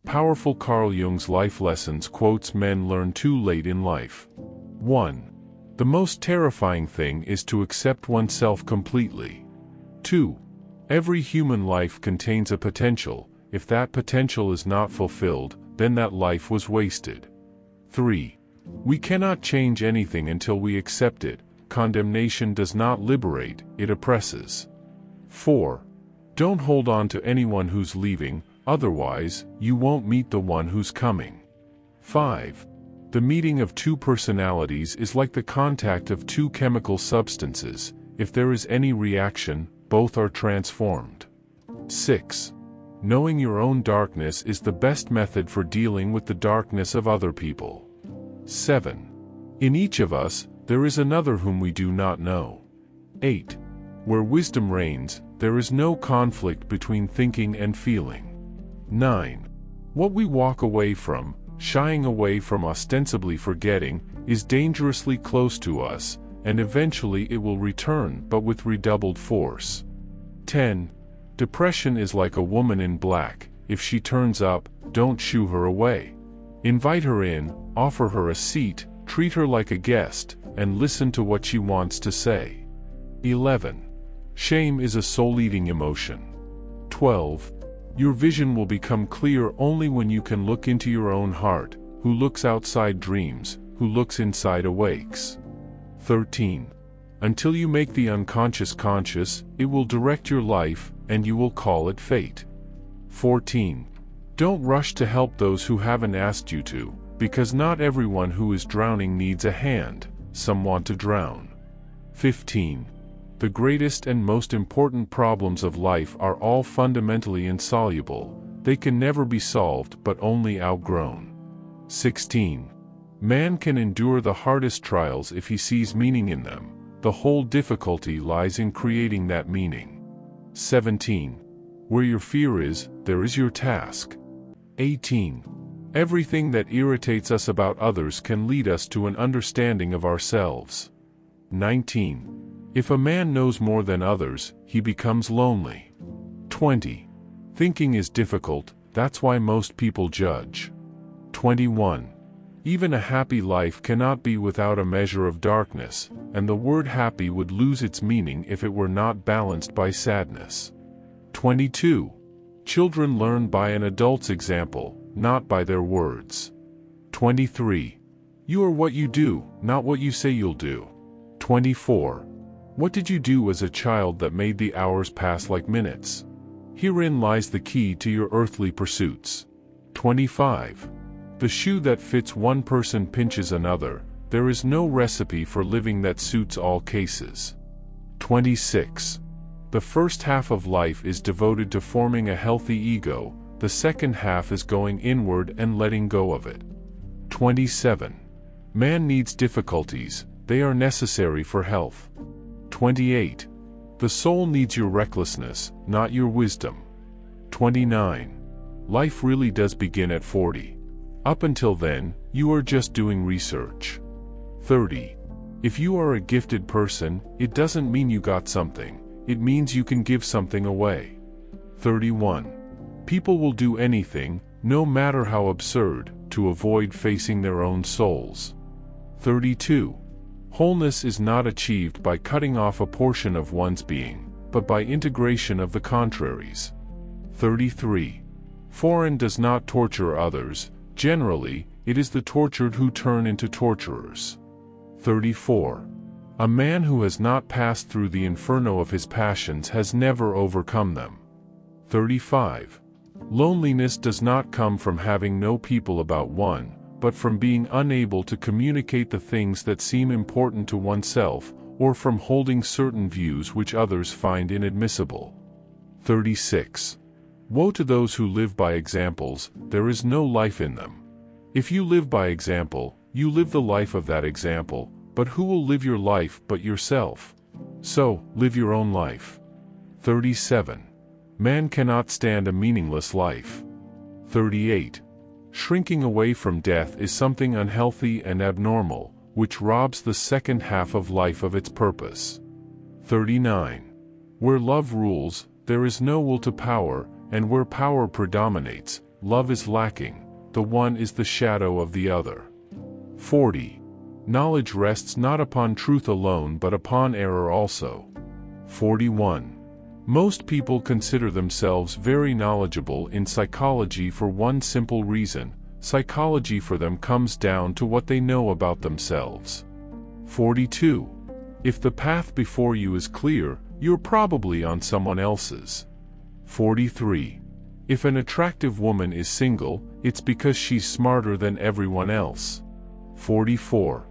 Powerful Carl Jung's life lessons quotes men learn too late in life. 1. The most terrifying thing is to accept oneself completely. 2. Every human life contains a potential. If that potential is not fulfilled, then that life was wasted. 3. We cannot change anything until we accept it. Condemnation does not liberate, it oppresses. 4. Don't hold on to anyone who's leaving, otherwise, you won't meet the one who's coming. 5. The meeting of two personalities is like the contact of two chemical substances. If there is any reaction, both are transformed. 6. Knowing your own darkness is the best method for dealing with the darkness of other people. 7. In each of us, there is another whom we do not know. 8. Where wisdom reigns, there is no conflict between thinking and feeling. 9. What we walk away from, shying away from ostensibly forgetting, is dangerously close to us, and eventually it will return but with redoubled force. 10. Depression is like a woman in black. If she turns up, don't shoo her away. Invite her in, offer her a seat, treat her like a guest, and listen to what she wants to say. 11. Shame is a soul-eating emotion. 12. Your vision will become clear only when you can look into your own heart. Who looks outside dreams, who looks inside awakes. 13. Until you make the unconscious conscious, it will direct your life, and you will call it fate. 14. Don't rush to help those who haven't asked you to, because not everyone who is drowning needs a hand, some want to drown. 15. The greatest and most important problems of life are all fundamentally insoluble. They can never be solved but only outgrown. 16. Man can endure the hardest trials if he sees meaning in them. The whole difficulty lies in creating that meaning. 17. Where your fear is, there is your task. 18. Everything that irritates us about others can lead us to an understanding of ourselves. 19. If a man knows more than others, he becomes lonely. 20. Thinking is difficult, that's why most people judge. 21. Even a happy life cannot be without a measure of darkness, and the word happy would lose its meaning if it were not balanced by sadness. 22. Children learn by an adult's example, not by their words. 23. You are what you do, not what you say you'll do. 24. What did you do as a child that made the hours pass like minutes? Herein lies the key to your earthly pursuits. 25. The shoe that fits one person pinches another. There is no recipe for living that suits all cases. 26. The first half of life is devoted to forming a healthy ego. The second half is going inward and letting go of it. 27. Man needs difficulties. They are necessary for health. 28. The soul needs your recklessness, not your wisdom. 29. Life really does begin at 40. Up until then, you are just doing research. 30. If you are a gifted person, it doesn't mean you got something, it means you can give something away. 31. People will do anything, no matter how absurd, to avoid facing their own souls. 32. Wholeness is not achieved by cutting off a portion of one's being, but by integration of the contraries. 33. Foreign does not torture others. Generally, it is the tortured who turn into torturers. 34. A man who has not passed through the inferno of his passions has never overcome them. 35. Loneliness does not come from having no people about one, but from being unable to communicate the things that seem important to oneself, or from holding certain views which others find inadmissible. 36. Woe to those who live by examples, there is no life in them. If you live by example, you live the life of that example, but who will live your life but yourself? So, live your own life. 37. Man cannot stand a meaningless life. 38. Shrinking away from death is something unhealthy and abnormal, which robs the second half of life of its purpose. 39. Where love rules, there is no will to power, and where power predominates, love is lacking, the one is the shadow of the other. 40. Knowledge rests not upon truth alone but upon error also. 41. Most people consider themselves very knowledgeable in psychology for one simple reason: psychology for them comes down to what they know about themselves. 42. If the path before you is clear, you're probably on someone else's. 43. If an attractive woman is single, it's because she's smarter than everyone else. 44.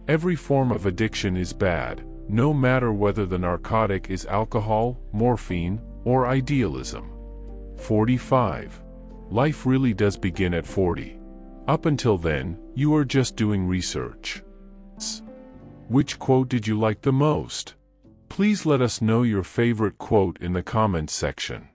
Every form of addiction is bad, no matter whether the narcotic is alcohol, morphine, or idealism. 45. Life really does begin at 40. Up until then, you are just doing research. Which quote did you like the most? Please let us know your favorite quote in the comments section.